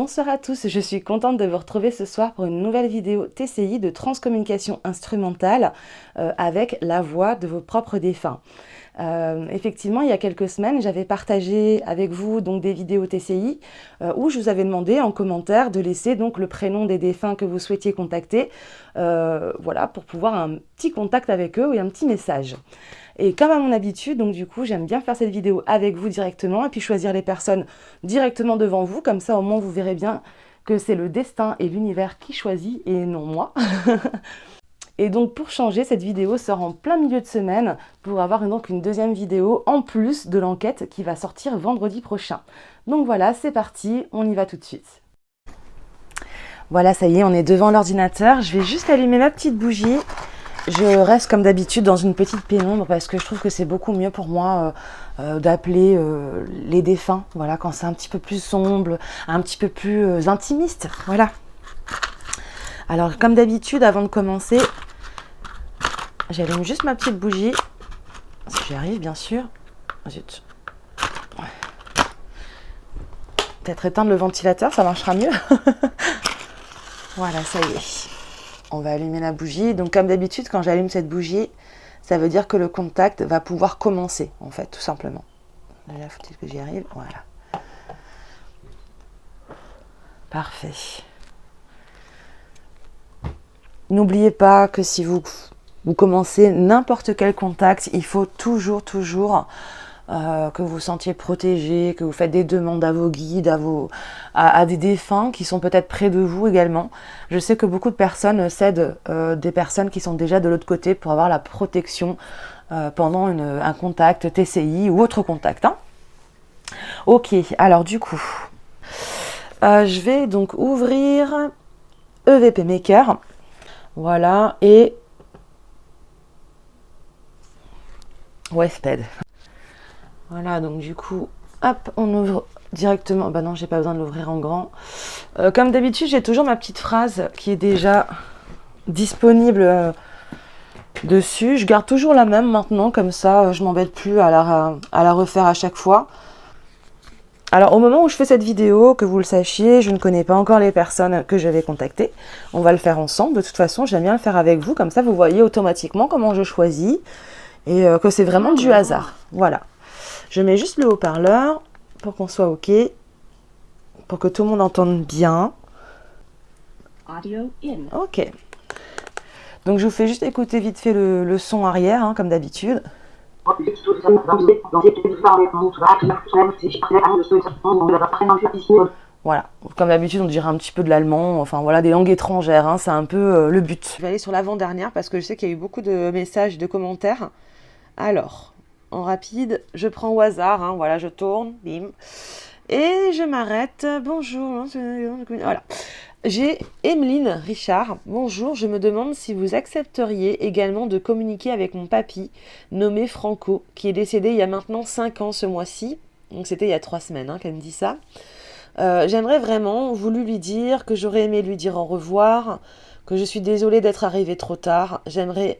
Bonsoir à tous, je suis contente de vous retrouver ce soir pour une nouvelle vidéo TCI de transcommunication instrumentale avec la voix de vos propres défunts. Effectivement, il y a quelques semaines, j'avais partagé avec vous donc des vidéos TCI où je vous avais demandé en commentaire de laisser donc le prénom des défunts que vous souhaitiez contacter, voilà, pour pouvoir un petit contact avec eux et un petit message. Et comme à mon habitude, donc du coup, j'aime bien faire cette vidéo avec vous directement et puis choisir les personnes directement devant vous. Comme ça, au moins, vous verrez bien que c'est le destin et l'univers qui choisit et non moi. Et donc, pour changer, cette vidéo sort en plein milieu de semaine pour avoir donc une deuxième vidéo en plus de l'enquête qui va sortir vendredi prochain. Donc voilà, c'est parti, on y va tout de suite. Voilà, ça y est, on est devant l'ordinateur. Je vais juste allumer ma petite bougie. Je reste comme d'habitude dans une petite pénombre parce que je trouve que c'est beaucoup mieux pour moi d'appeler les défunts, voilà, quand c'est un petit peu plus sombre, un petit peu plus intimiste, voilà. Alors comme d'habitude, avant de commencer, j'allume juste ma petite bougie, si j'y arrive bien sûr. Zut. Peut-être éteindre le ventilateur, ça marchera mieux. Voilà, ça y est. On va allumer la bougie. Donc comme d'habitude, quand j'allume cette bougie, ça veut dire que le contact va pouvoir commencer, en fait, tout simplement. Déjà, faut-il que j'y arrive. Voilà. Parfait. N'oubliez pas que si vous commencez n'importe quel contact, il faut toujours que vous vous sentiez protégé, que vous faites des demandes à vos guides, à des défunts qui sont peut-être près de vous également. Je sais que beaucoup de personnes cèdent des personnes qui sont déjà de l'autre côté pour avoir la protection pendant un contact TCI ou autre contact. Hein. Ok, alors du coup, je vais donc ouvrir EVP Maker. Voilà, et Westped. Voilà, donc du coup, hop, on ouvre directement. Bah non, j'ai pas besoin de l'ouvrir en grand. Comme d'habitude, j'ai toujours ma petite phrase qui est déjà disponible dessus. Je garde toujours la même maintenant, comme ça, je m'embête plus à la refaire à chaque fois. Alors, au moment où je fais cette vidéo, que vous le sachiez, je ne connais pas encore les personnes que je vais contacter. On va le faire ensemble. De toute façon, j'aime bien le faire avec vous. Comme ça, vous voyez automatiquement comment je choisis et que c'est vraiment du hasard. Voilà. Je mets juste le haut-parleur pour qu'on soit OK, pour que tout le monde entende bien. OK. Donc, je vous fais juste écouter vite fait le son arrière, hein, comme d'habitude. Voilà, comme d'habitude, on dirait un petit peu de l'allemand, enfin voilà, des langues étrangères, hein, c'est un peu le but. Je vais aller sur l'avant-dernière parce que je sais qu'il y a eu beaucoup de messages, de commentaires. Alors, en rapide, je prends au hasard, hein, voilà, je tourne, bim, et je m'arrête. Bonjour, voilà. J'ai Emeline Richard. Bonjour, je me demande si vous accepteriez également de communiquer avec mon papy, nommé Franco, qui est décédé il y a maintenant 5 ans ce mois-ci. Donc c'était il y a 3 semaines hein, qu'elle me dit ça. J'aimerais vraiment voulu lui dire que j'aurais aimé lui dire au revoir, que je suis désolée d'être arrivée trop tard. J'aimerais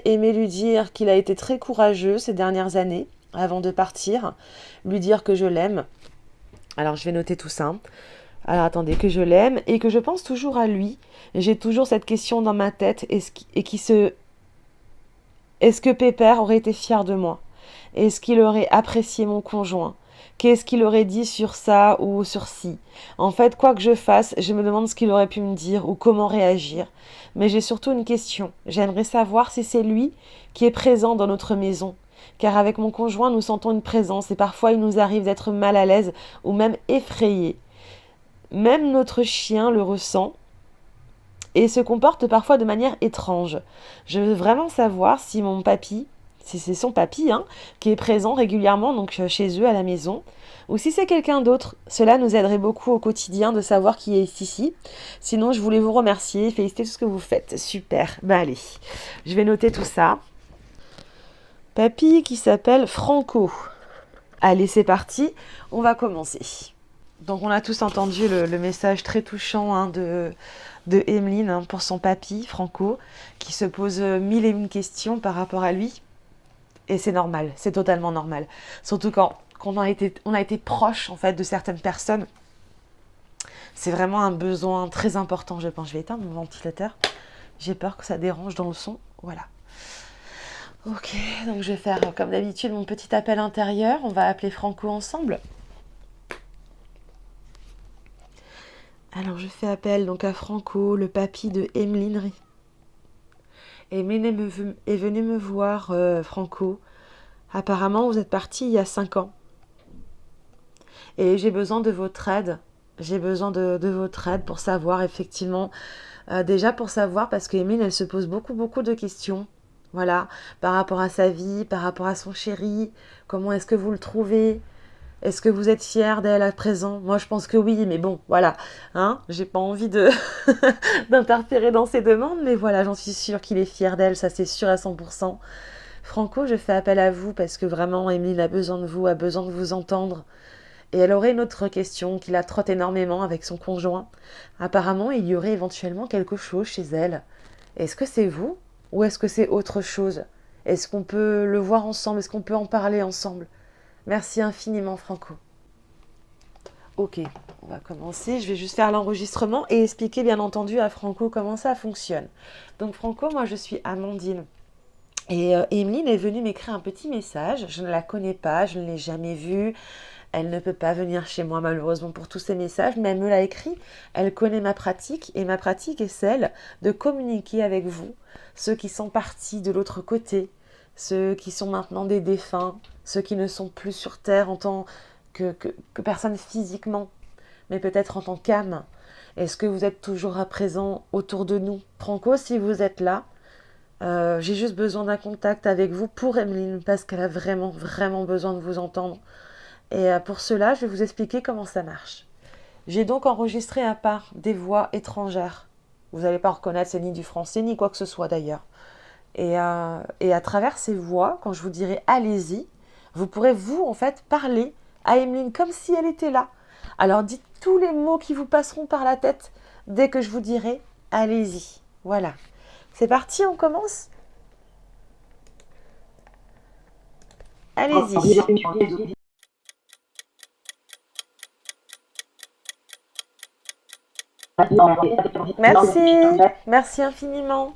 aimer lui dire qu'il a été très courageux ces dernières années avant de partir, lui dire que je l'aime. Alors je vais noter tout ça. Alors attendez, que je l'aime et que je pense toujours à lui. J'ai toujours cette question dans ma tête. Est-ce que Pépère aurait été fier de moi? Est-ce qu'il aurait apprécié mon conjoint? Qu'est-ce qu'il aurait dit sur ça ou sur ci? En fait, quoi que je fasse, je me demande ce qu'il aurait pu me dire ou comment réagir. Mais j'ai surtout une question. J'aimerais savoir si c'est lui qui est présent dans notre maison. Car avec mon conjoint, nous sentons une présence et parfois il nous arrive d'être mal à l'aise ou même effrayés. Même notre chien le ressent et se comporte parfois de manière étrange. Je veux vraiment savoir si mon papy, si c'est son papy, hein, qui est présent régulièrement donc chez eux à la maison, ou si c'est quelqu'un d'autre. Cela nous aiderait beaucoup au quotidien de savoir qui est ici. Sinon, je voulais vous remercier, féliciter tout ce que vous faites. Super, ben allez, je vais noter tout ça. Papy qui s'appelle Franco. Allez, c'est parti, on va commencer. Donc on a tous entendu le message très touchant hein, de Emeline hein, pour son papy, Franco, qui se pose 1001 questions par rapport à lui. Et c'est normal, c'est totalement normal. Surtout quand on a été proche en fait, de certaines personnes. C'est vraiment un besoin très important, je pense. Je vais éteindre mon ventilateur. J'ai peur que ça dérange dans le son. Voilà. Ok, donc je vais faire comme d'habitude mon petit appel intérieur. On va appeler Franco ensemble. Alors je fais appel donc à Franco, le papy de Emeline. Emeline est venue me voir, Franco. Apparemment, vous êtes parti il y a 5 ans. Et j'ai besoin de votre aide. J'ai besoin de votre aide pour savoir effectivement, déjà pour savoir, parce que Emeline, elle se pose beaucoup de questions. Voilà, par rapport à sa vie, par rapport à son chéri, comment est-ce que vous le trouvez? Est-ce que vous êtes fière d'elle à présent? Moi, je pense que oui, mais bon, voilà. Hein, j'ai pas envie de d'interférer dans ses demandes, mais voilà, j'en suis sûre qu'il est fier d'elle, ça c'est sûr à 100%. Franco, je fais appel à vous parce que vraiment, Emeline a besoin de vous, a besoin de vous entendre. Et elle aurait une autre question qui la trotte énormément avec son conjoint. Apparemment, il y aurait éventuellement quelque chose chez elle. Est-ce que c'est vous ou est-ce que c'est autre chose? Est-ce qu'on peut le voir ensemble? Est-ce qu'on peut en parler ensemble? Merci infiniment, Franco. Ok, on va commencer. Je vais juste faire l'enregistrement et expliquer bien entendu à Franco comment ça fonctionne. Donc Franco, moi je suis Amandine. Et Emeline est venue m'écrire un petit message. Je ne la connais pas, je ne l'ai jamais vue. Elle ne peut pas venir chez moi malheureusement pour tous ces messages, mais elle me l'a écrit. Elle connaît ma pratique et ma pratique est celle de communiquer avec vous, ceux qui sont partis de l'autre côté, ceux qui sont maintenant des défunts, ceux qui ne sont plus sur Terre en tant que personne physiquement, mais peut-être en tant qu'âme. Est-ce que vous êtes toujours à présent autour de nous? Franco, si vous êtes là, j'ai juste besoin d'un contact avec vous pour Emeline, parce qu'elle a vraiment besoin de vous entendre. Et pour cela, je vais vous expliquer comment ça marche. J'ai donc enregistré à part des voix étrangères. Vous n'allez pas reconnaître, c'est ni du français, ni quoi que ce soit d'ailleurs. Et à travers ces voix, quand je vous dirai allez-y, vous pourrez vous, en fait, parler à Emeline comme si elle était là. Alors dites tous les mots qui vous passeront par la tête dès que je vous dirai allez-y. Voilà. C'est parti, on commence? Allez-y. Merci infiniment.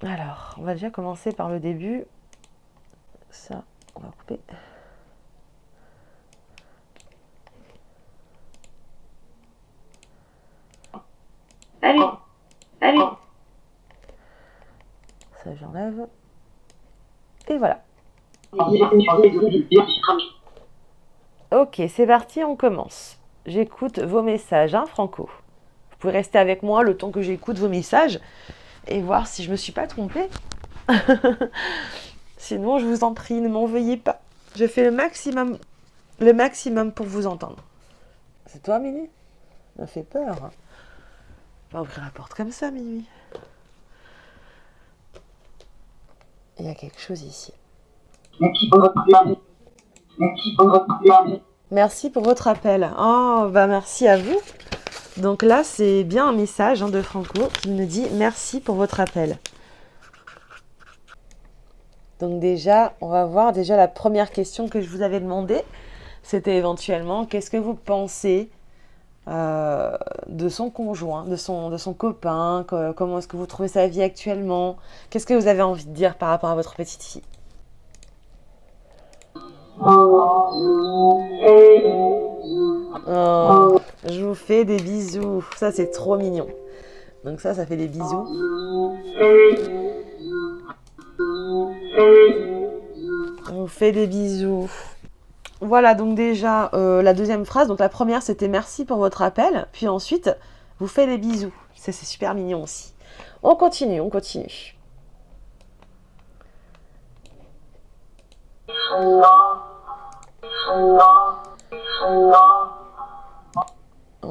Alors, on va déjà commencer par le début. Ça, on va couper. Allez. Ça, j'enlève. Et voilà. Ok, c'est parti, on commence. J'écoute vos messages, hein, Franco. Vous pouvez rester avec moi le temps que j'écoute vos messages et voir si je ne me suis pas trompée. Sinon, je vous en prie, ne m'en veuillez pas. Je fais le maximum pour vous entendre. C'est toi, Mimi? Ça fait peur. On va ouvrir la porte comme ça, Mimi. Il y a quelque chose ici. Merci pour votre appel. Oh, bah merci à vous. Donc là, c'est bien un message de Franco qui me dit merci pour votre appel. Donc déjà, on va voir déjà la première question que je vous avais demandé. C'était éventuellement, qu'est-ce que vous pensez de son conjoint, de son copain, comment est-ce que vous trouvez sa vie actuellement? Qu'est-ce que vous avez envie de dire par rapport à votre petite fille? Oh, je vous fais des bisous. Ça, c'est trop mignon. Donc ça fait des bisous. On vous fait des bisous. Voilà, donc déjà, la deuxième phrase. Donc la première, c'était merci pour votre appel. Puis ensuite, vous faites des bisous. Ça, c'est super mignon aussi. On continue. On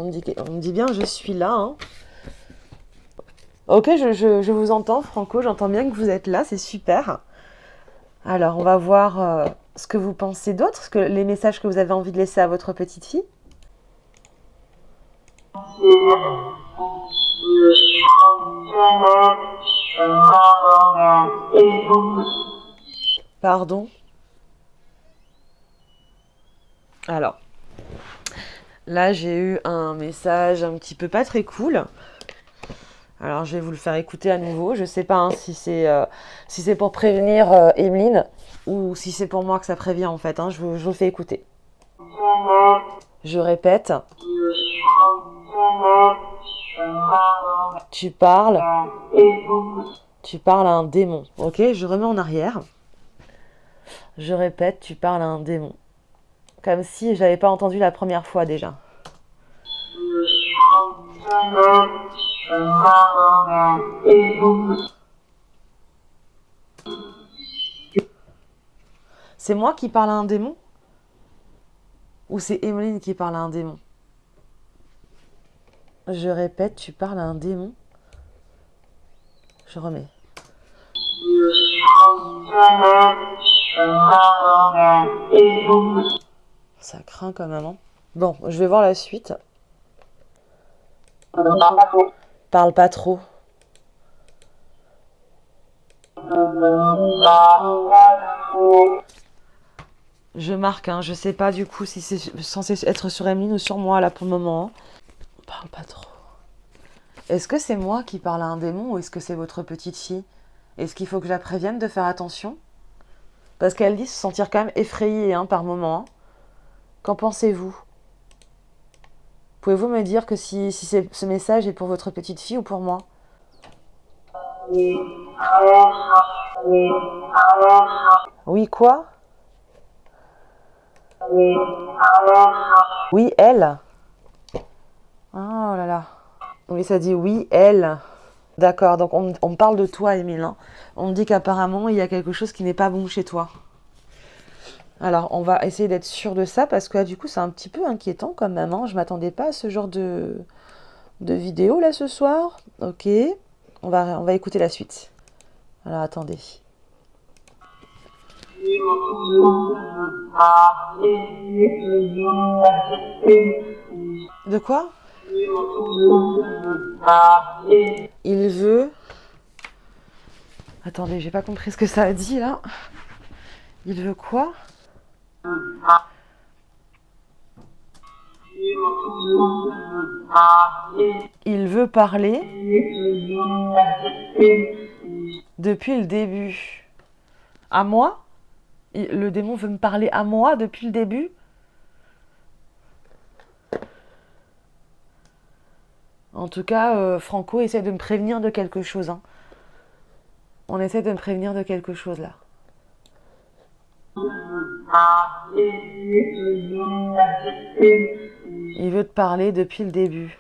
me dit bien, je suis là. Hein. Ok, je vous entends, Franco. J'entends bien que vous êtes là. C'est super. Alors, on va voir ce que vous pensez d'autre, les messages que vous avez envie de laisser à votre petite fille. Pardon. Alors, Là, j'ai eu un message un petit peu pas très cool. Alors, je vais vous le faire écouter à nouveau. Je sais pas hein, si c'est pour prévenir Emeline ou si c'est pour moi que ça prévient en fait. Hein. Je vous le fais écouter. Je répète. Tu parles à un démon. Ok, je remets en arrière. Je répète, tu parles à un démon. Comme si je l'avais pas entendu la première fois déjà. C'est moi qui parle à un démon? Ou c'est Emeline qui parle à un démon? Je répète, tu parles à un démon. Je remets. Ça craint quand même. Hein. Bon, je vais voir la suite. Parle pas trop. Je marque, hein. Je sais pas du coup si c'est censé être sur Emeline ou sur moi là pour le moment. Hein. Parle pas trop. Est-ce que c'est moi qui parle à un démon ou est-ce que c'est votre petite fille? Est-ce qu'il faut que je la prévienne de faire attention? Parce qu'elle dit se sentir quand même effrayée hein, par moment. Hein. Qu'en pensez-vous? Pouvez-vous me dire que si ce message est pour votre petite fille ou pour moi? Oui, quoi? Oui, elle. Oh là là. Oui, ça dit oui, elle. D'accord, donc on me parle de toi, Émile. Hein. On me dit qu'apparemment, il y a quelque chose qui n'est pas bon chez toi. Alors, on va essayer d'être sûr de ça, parce que là, du coup, c'est un petit peu inquiétant quand même. Hein. Je ne m'attendais pas à ce genre de vidéo, là, ce soir. Ok, on va écouter la suite. Alors, attendez. De quoi? Il veut... Attendez, j'ai pas compris ce que ça a dit, là. Il veut quoi? Il veut parler depuis le début. À moi? Le démon veut me parler à moi depuis le début? En tout cas, Franco essaie de me prévenir de quelque chose. Hein. On essaie de me prévenir de quelque chose là. Il veut te parler depuis le début.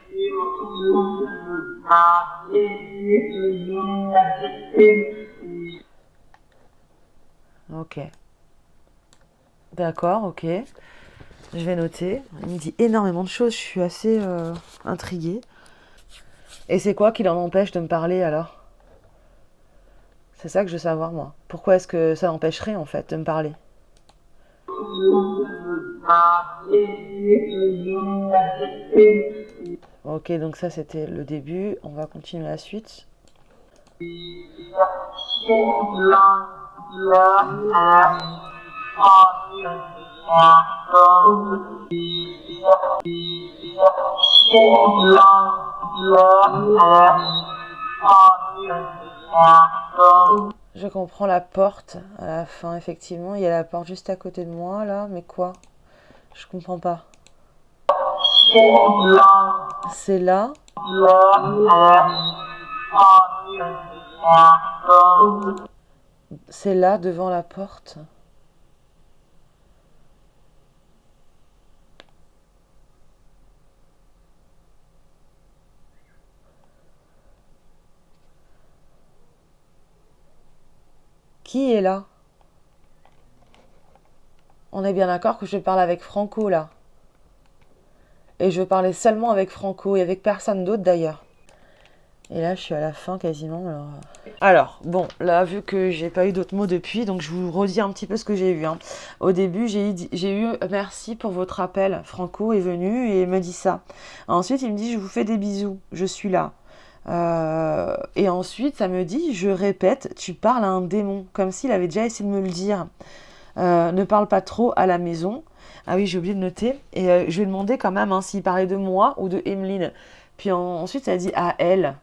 Ok. D'accord, ok. Je vais noter. Il me dit énormément de choses. Je suis assez intriguée. Et c'est quoi qui l'en empêche de me parler alors? C'est ça que je veux savoir moi. Pourquoi est-ce que ça l'empêcherait en fait de me parler? Ok, donc ça c'était le début. On va continuer la suite. Je comprends la porte à la fin, effectivement. Il y a la porte juste à côté de moi, là. Mais quoi? Je comprends pas. C'est là. C'est là, devant la porte. Qui est là? On est bien d'accord que je parle avec Franco, là. Et je parlais seulement avec Franco et avec personne d'autre, d'ailleurs. Et là, je suis à la fin, quasiment. Alors, bon, là, vu que j'ai pas eu d'autres mots depuis, donc je vous redis un petit peu ce que j'ai eu. Hein. Au début, j'ai eu « Merci pour votre appel ». Franco est venu et me dit ça. Ensuite, il me dit « Je vous fais des bisous, je suis là ». Et ensuite, ça me dit, je répète, tu parles à un démon, comme s'il avait déjà essayé de me le dire. Ne parle pas trop à la maison. Ah oui, j'ai oublié de noter. Et je lui ai demandé quand même hein, s'il parlait de moi ou de Emeline. Puis ensuite, ça dit à elle.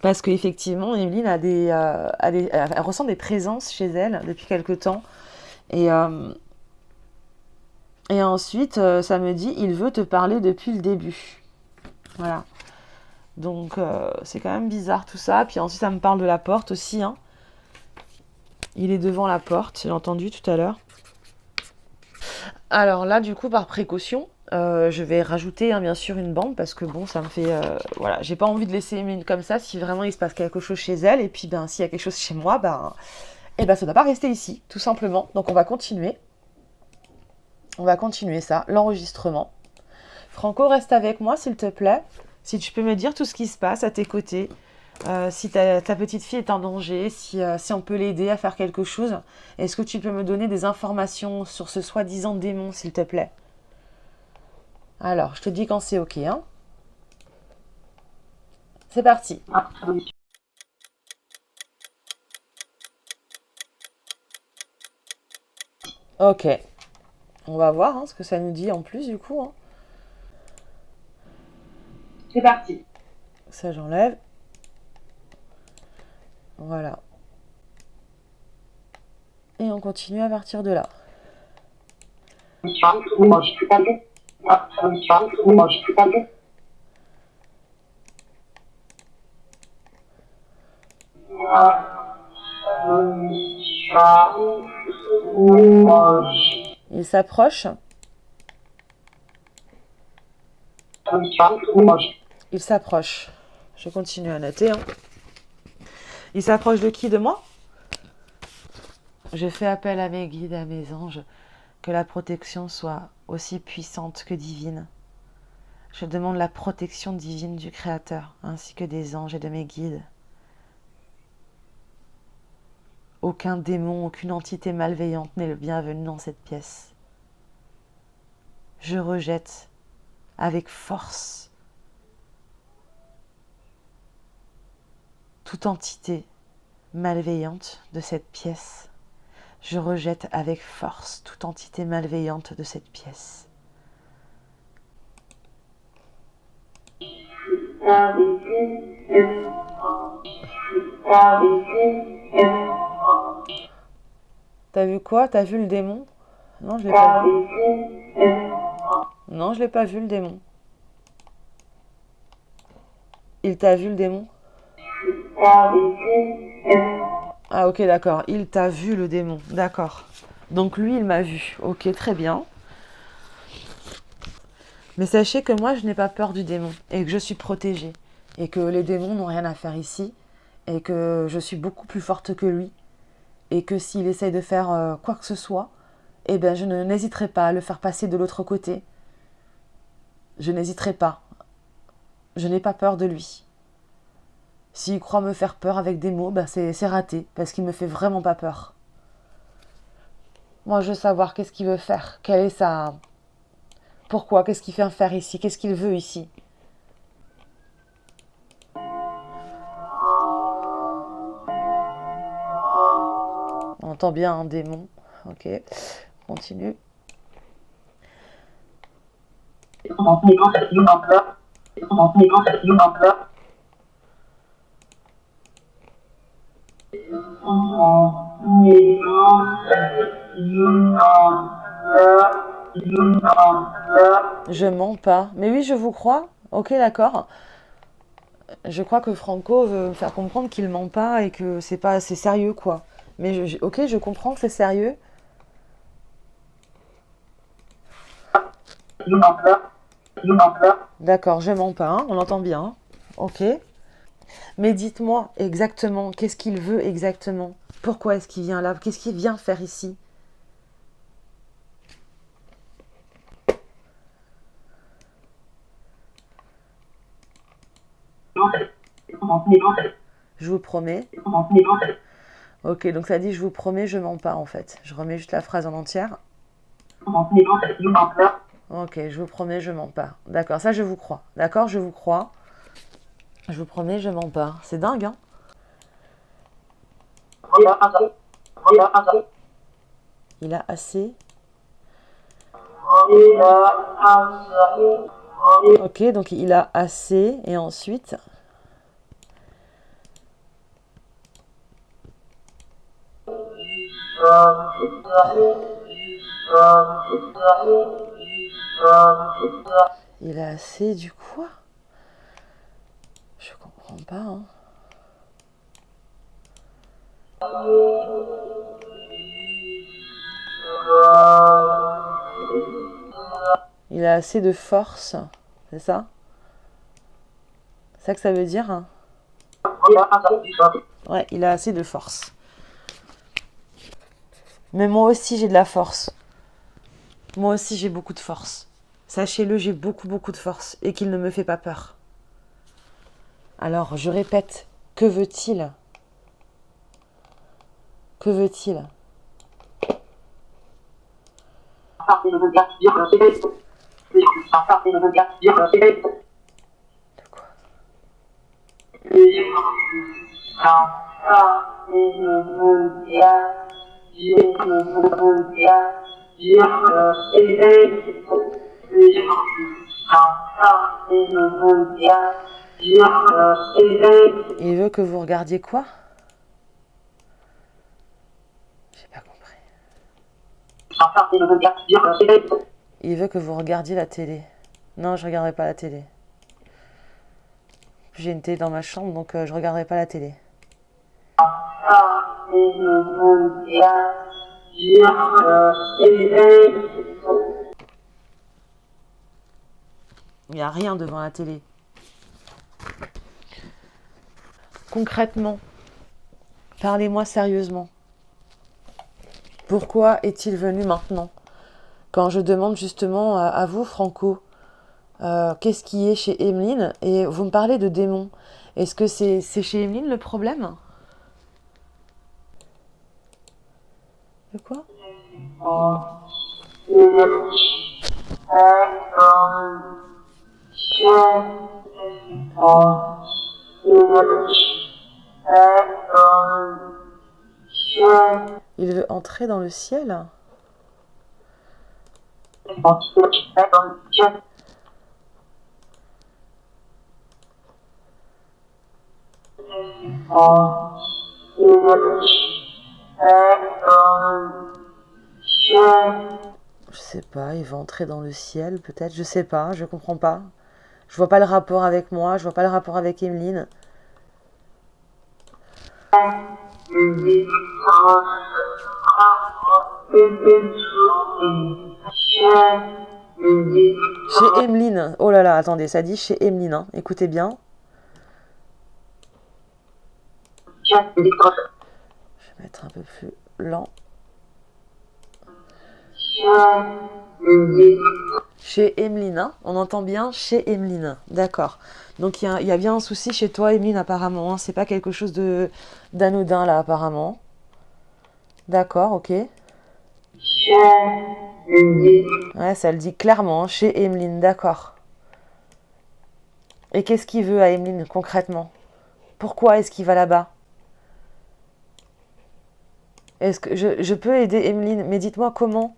Parce qu'effectivement, Emeline elle ressent des présences chez elle depuis quelque temps. Et, et ensuite, ça me dit, il veut te parler depuis le début. Voilà. Donc, c'est quand même bizarre tout ça. Puis ensuite, ça me parle de la porte aussi. Hein. Il est devant la porte, j'ai entendu tout à l'heure. Alors là, du coup, par précaution, je vais rajouter hein, bien sûr une bande parce que bon, ça me fait... voilà, j'ai pas envie de laisser Emeline comme ça si vraiment il se passe quelque chose chez elle. Et puis, ben, s'il y a quelque chose chez moi, ben, eh ben, ça ne doit pas rester ici, tout simplement. Donc, on va continuer. On va continuer ça, l'enregistrement. Franco, reste avec moi, s'il te plaît. Si tu peux me dire tout ce qui se passe à tes côtés. Si ta petite fille est en danger, si on peut l'aider à faire quelque chose. Est-ce que tu peux me donner des informations sur ce soi-disant démon, s'il te plaît? Alors, je te dis quand c'est OK. Hein. C'est parti. OK. On va voir hein, ce que ça nous dit en plus, du coup. Hein. C'est parti. Ça, j'enlève. Voilà. Et on continue à partir de là. Il s'approche. Il s'approche. Je continue à noter. Hein. Il s'approche de qui? De moi? Je fais appel à mes guides, à mes anges, que la protection soit aussi puissante que divine. Je demande la protection divine du Créateur, ainsi que des anges et de mes guides. Aucun démon, aucune entité malveillante n'est le bienvenu dans cette pièce. Je rejette avec force toute entité malveillante de cette pièce. Je rejette avec force toute entité malveillante de cette pièce. T'as vu quoi? T'as vu le démon? Non, je l'ai pas vu. Non, je l'ai pas vu le démon. Il t'a vu le démon? Ah ok, d'accord. Il t'a vu le démon. D'accord. Donc lui, il m'a vu. Ok, très bien. Mais sachez que moi, je n'ai pas peur du démon et que je suis protégée. Et que les démons n'ont rien à faire ici. Et que je suis beaucoup plus forte que lui. Et que s'il essaye de faire quoi que ce soit, eh ben, je n'hésiterai pas à le faire passer de l'autre côté. Je n'hésiterai pas. Je n'ai pas peur de lui. S'il croit me faire peur avec des mots, ben c'est raté, parce qu'il me fait vraiment pas peur. Moi, je veux savoir qu'est-ce qu'il veut faire, quelle est sa... Pourquoi, qu'est-ce qu'il vient faire ici, qu'est-ce qu'il veut ici. On entend bien un démon. Ok, continue. Je mens pas. Mais oui, je vous crois. Ok, d'accord. Je crois que Franco veut me faire comprendre qu'il ment pas et que c'est pas assez sérieux, quoi. Mais ok, je comprends que c'est sérieux. D'accord, je mens pas, hein, on entend bien. Ok. Mais dites-moi exactement, qu'est-ce qu'il veut exactement? Pourquoi est-ce qu'il vient là? Qu'est-ce qu'il vient faire ici? Je vous promets. Ok, donc ça dit je vous promets, je mens pas en fait. Je remets juste la phrase en entière. Ok, je vous promets, je mens pas. D'accord, ça je vous crois. D'accord, je vous crois. Je vous promets, je mens pas. C'est dingue, hein? Il a assez. Ok, donc il a assez. Et ensuite... Il a assez du quoi? Je comprends pas, hein. Il a assez de force, c'est ça? C'est ça que ça veut dire, hein? Ouais, il a assez de force. Mais moi aussi, j'ai de la force. Moi aussi, j'ai beaucoup de force. Sachez-le, j'ai beaucoup de force et qu'il ne me fait pas peur. Alors, je répète, que veut-il? Que veut-il? De quoi? Il veut que vous regardiez quoi? J'ai pas compris. Il veut que vous regardiez la télé. Non, je regarderai pas la télé. J'ai une télé dans ma chambre, donc je regarderai pas la télé. Il n'y a rien devant la télé. Concrètement, parlez-moi sérieusement. Pourquoi est-il venu maintenant? Quand je demande justement à vous, Franco, qu'est-ce qui est chez Emeline? Et vous me parlez de démons. Est-ce que c'est chez Emeline le problème? De quoi? Il veut entrer dans le ciel? Je sais pas, il va entrer dans le ciel, peut-être, je sais pas, je comprends pas. Je vois pas le rapport avec moi, je vois pas le rapport avec Emeline. Chez Emeline, oh là là, attendez, ça dit chez Emeline, hein. Écoutez bien. Je vais mettre un peu plus lent. Chez Emeline, hein, on entend bien chez Emeline, d'accord. Donc il y a bien un souci chez toi, Emeline, apparemment. Hein. C'est pas quelque chose d'anodin là, apparemment. D'accord, ok. Ouais, ça le dit clairement, hein, chez Emeline, d'accord. Et qu'est-ce qu'il veut à Emeline concrètement? Pourquoi est-ce qu'il va là-bas? Est-ce que je peux aider Emeline? Mais dites-moi comment.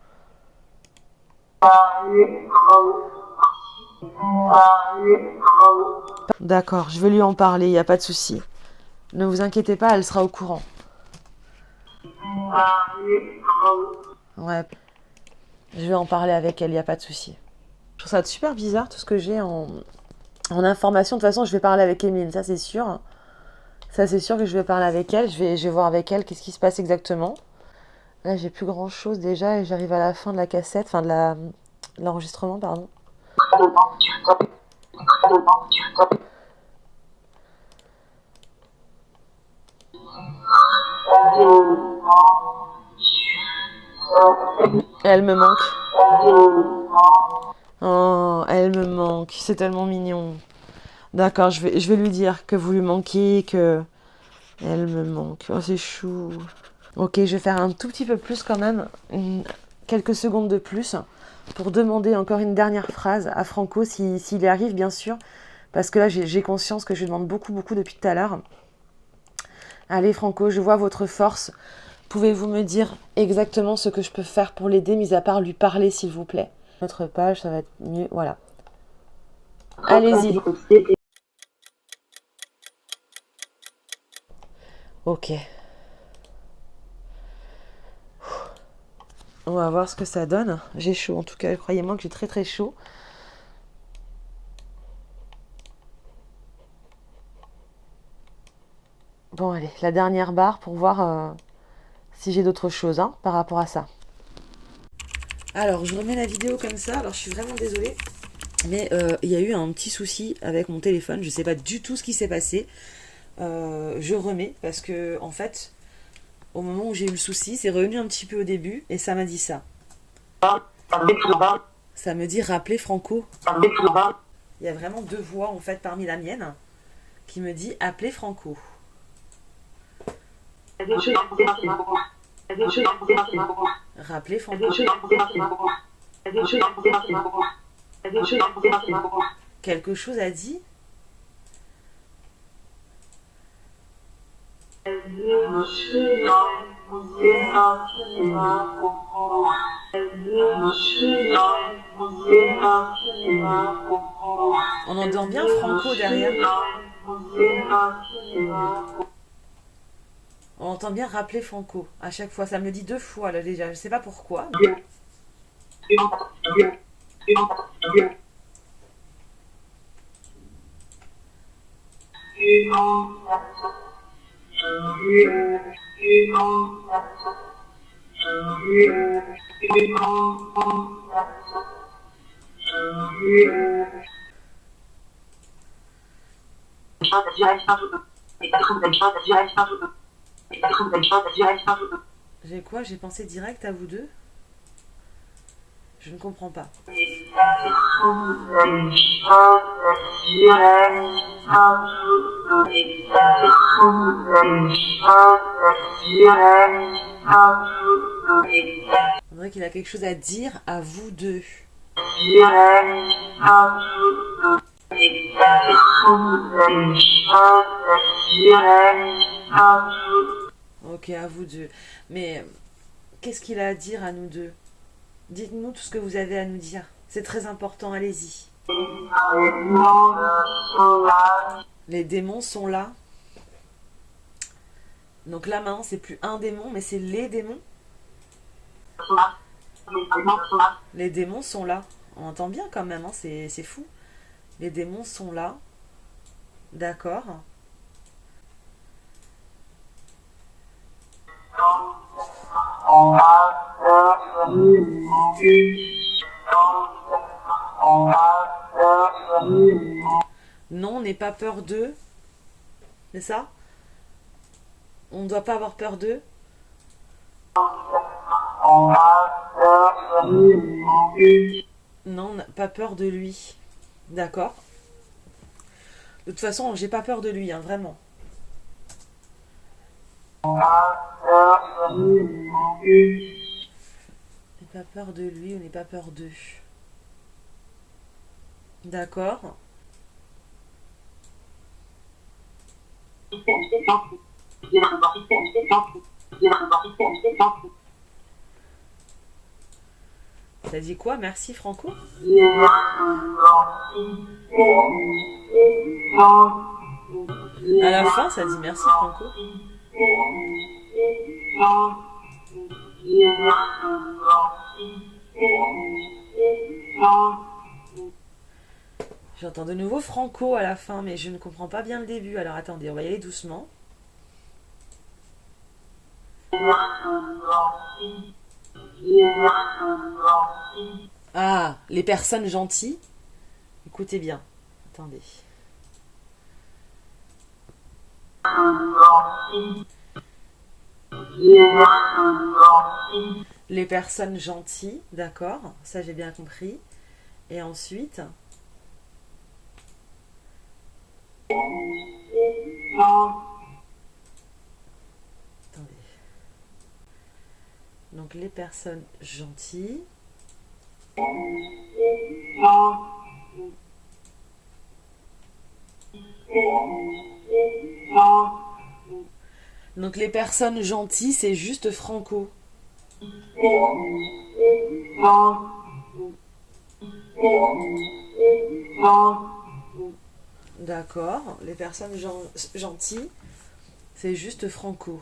D'accord, je vais lui en parler, il n'y a pas de souci. Ne vous inquiétez pas, elle sera au courant. Ouais, je vais en parler avec elle, il n'y a pas de souci. Je trouve ça super bizarre tout ce que j'ai en information. De toute façon, je vais parler avec Emeline, ça c'est sûr. Ça c'est sûr que je vais parler avec elle, je vais voir avec elle qu'est-ce qui se passe exactement. Là, j'ai plus grand chose déjà et j'arrive à la fin de la cassette, enfin de l'enregistrement, pardon. Elle me manque. Oh, elle me manque. C'est tellement mignon. D'accord, je vais lui dire que vous lui manquez, que elle me manque. Oh, c'est chou. Ok, je vais faire un tout petit peu plus quand même, quelques secondes de plus, pour demander encore une dernière phrase à Franco, s'il y arrive, bien sûr. Parce que là, j'ai conscience que je lui demande beaucoup depuis tout à l'heure. Allez, Franco, je vois votre force. Pouvez-vous me dire exactement ce que je peux faire pour l'aider, mis à part lui parler, s'il vous plaît? Notre page, ça va être mieux. Voilà. Allez-y. Ok. On va voir ce que ça donne. J'ai chaud en tout cas, croyez-moi que j'ai très très chaud. Bon allez, la dernière barre pour voir si j'ai d'autres choses par rapport à ça. Alors je remets la vidéo comme ça, alors je suis vraiment désolée. Mais il y a eu un petit souci avec mon téléphone, je ne sais pas du tout ce qui s'est passé. Je remets parce que en fait, au moment où j'ai eu le souci, c'est revenu un petit peu au début et ça m'a dit ça. Ça me dit rappeler Franco. Il y a vraiment deux voix en fait parmi la mienne qui me dit appeler Franco. Rappeler Franco. Quelque chose a dit. On entend bien Franco derrière. On entend bien rappeler Franco à chaque fois. Ça me le dit deux fois là déjà. Je sais pas pourquoi. J'ai quoi? J'ai pensé direct à vous deux? Je ne comprends pas. On dirait qu'il a quelque chose à dire à vous deux. Ok, à vous deux. Mais qu'est-ce qu'il a à dire à nous deux? Dites-nous tout ce que vous avez à nous dire. C'est très important, allez-y. Les démons sont là. Donc là maintenant, c'est plus un démon, mais c'est les démons. Les démons sont là. On entend bien quand même, c'est fou. Les démons sont là. D'accord. Non, on n'est pas peur d'eux. C'est ça? On ne doit pas avoir peur d'eux. Non, on n'a pas peur de lui. D'accord. De toute façon, j'ai pas peur de lui, vraiment. On n'a pas peur de lui, on n'est pas peur d'eux. D'accord. T'as dit quoi? Merci Franco? À la fin, ça dit merci Franco. J'entends de nouveau Franco à la fin, mais je ne comprends pas bien le début. Alors attendez, on va y aller doucement. Ah, les personnes gentilles. Écoutez bien. Attendez. Les personnes gentilles, d'accord. Ça, j'ai bien compris. Et ensuite... Attendez. Donc, les personnes gentilles... Donc les personnes gentilles, c'est juste Franco. D'accord. Les personnes gentilles, c'est juste Franco.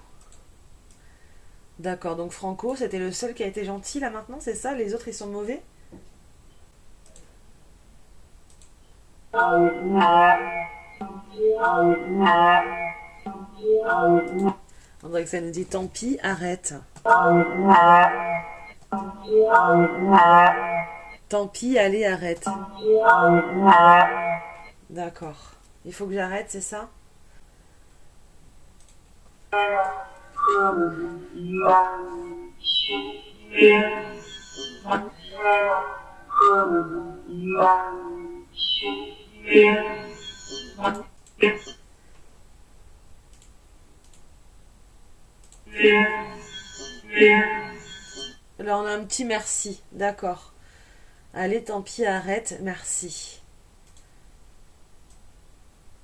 D'accord. Donc Franco, c'était le seul qui a été gentil là maintenant, c'est ça? Les autres, ils sont mauvais? André, ça nous dit tant pis, arrête. Tant pis, allez, arrête. D'accord. Il faut que j'arrête, c'est ça? Là, on a un petit merci. D'accord. Allez, tant pis, arrête, merci.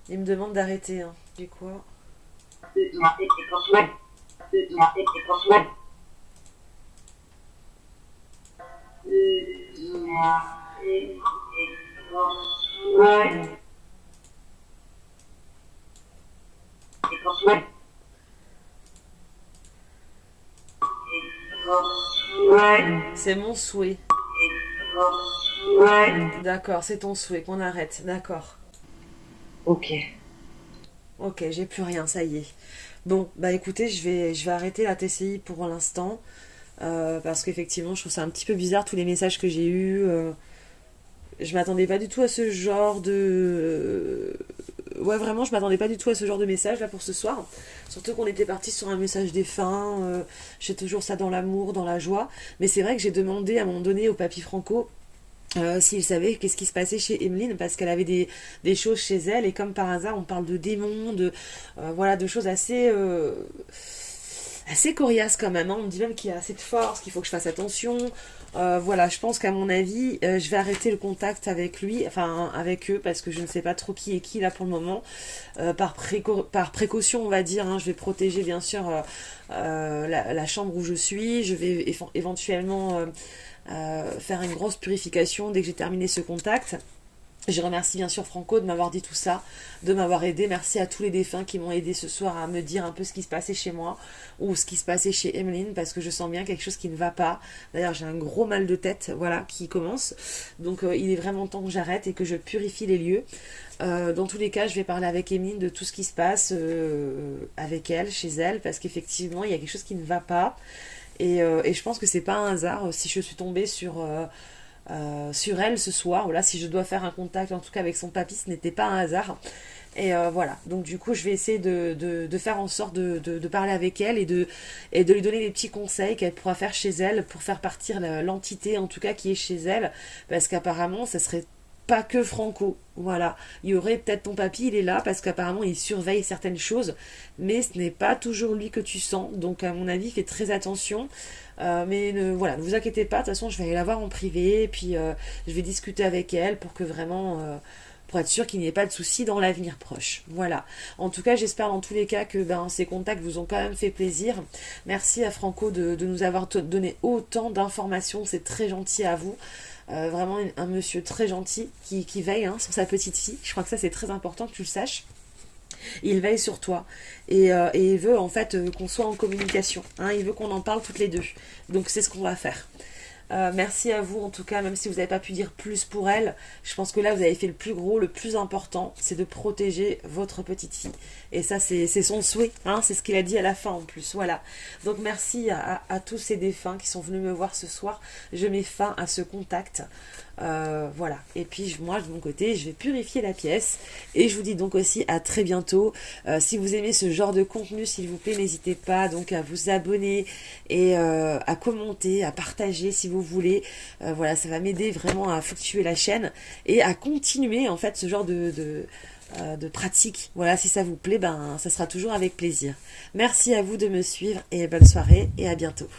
Il me demande d'arrêter, hein. Du quoi? C'est mon souhait. D'accord, c'est ton souhait qu'on arrête. D'accord. Ok. Ok, j'ai plus rien, ça y est. Bon, bah écoutez, je vais arrêter la TCI pour l'instant. Parce qu'effectivement, je trouve ça un petit peu bizarre tous les messages que j'ai eus. Je m'attendais pas du tout à ce genre de. Ouais, vraiment, je m'attendais pas du tout à ce genre de message là pour ce soir. Surtout qu'on était parti sur un message défunt. J'ai toujours ça dans l'amour, dans la joie. Mais c'est vrai que j'ai demandé à un moment donné au papy Franco s'il savait qu'est-ce qui se passait chez Emeline parce qu'elle avait des choses chez elle et comme par hasard on parle de démons, voilà, de choses assez coriace quand même, hein. On me dit même qu'il y a assez de force, qu'il faut que je fasse attention. Voilà, je pense qu'à mon avis, je vais arrêter le contact avec lui, enfin avec eux, parce que je ne sais pas trop qui est qui là pour le moment. Par précaution, on va dire, hein, je vais protéger bien sûr la chambre où je suis. Je vais éventuellement faire une grosse purification dès que j'ai terminé ce contact. Je remercie bien sûr Franco de m'avoir dit tout ça, de m'avoir aidé. Merci à tous les défunts qui m'ont aidé ce soir à me dire un peu ce qui se passait chez moi ou ce qui se passait chez Emeline parce que je sens bien quelque chose qui ne va pas. D'ailleurs, j'ai un gros mal de tête, voilà, qui commence. Donc, il est vraiment temps que j'arrête et que je purifie les lieux. Dans tous les cas, je vais parler avec Emeline de tout ce qui se passe avec elle, chez elle, parce qu'effectivement, il y a quelque chose qui ne va pas. Et je pense que c'est pas un hasard si je suis tombée sur elle ce soir. Voilà, si je dois faire un contact en tout cas avec son papy, ce n'était pas un hasard. Et voilà, donc du coup je vais essayer de faire en sorte de parler avec elle et de lui donner des petits conseils qu'elle pourra faire chez elle pour faire partir l'entité en tout cas qui est chez elle, parce qu'apparemment ça serait pas que Franco, voilà. Il y aurait peut-être ton papy, il est là parce qu'apparemment il surveille certaines choses, mais ce n'est pas toujours lui que tu sens, donc à mon avis fais très attention. Mais voilà, ne vous inquiétez pas, de toute façon je vais aller la voir en privé, et puis je vais discuter avec elle pour que vraiment, pour être sûr qu'il n'y ait pas de soucis dans l'avenir proche. Voilà. En tout cas, j'espère dans tous les cas que ces contacts vous ont quand même fait plaisir. Merci à Franco de nous avoir donné autant d'informations, c'est très gentil à vous. Vraiment un monsieur très gentil qui veille sur sa petite fille. Je crois que ça c'est très important que tu le saches. Il veille sur toi et il veut en fait qu'on soit en communication, hein. Il veut qu'on en parle toutes les deux, donc c'est ce qu'on va faire. Merci à vous en tout cas, même si vous n'avez pas pu dire plus pour elle, je pense que là vous avez fait le plus gros, le plus important, c'est de protéger votre petite fille. Et ça c'est son souhait, hein, c'est ce qu'il a dit à la fin en plus, voilà. Donc merci à tous ces défunts qui sont venus me voir ce soir, je mets fin à ce contact. Voilà, et puis moi de mon côté je vais purifier la pièce et je vous dis donc aussi à très bientôt. Si vous aimez ce genre de contenu, s'il vous plaît, n'hésitez pas donc à vous abonner et à commenter, à partager si vous voulez. Voilà, ça va m'aider vraiment à fluctuer la chaîne et à continuer en fait ce genre de pratique. Voilà, si ça vous plaît, ça sera toujours avec plaisir. Merci à vous de me suivre et bonne soirée et à bientôt.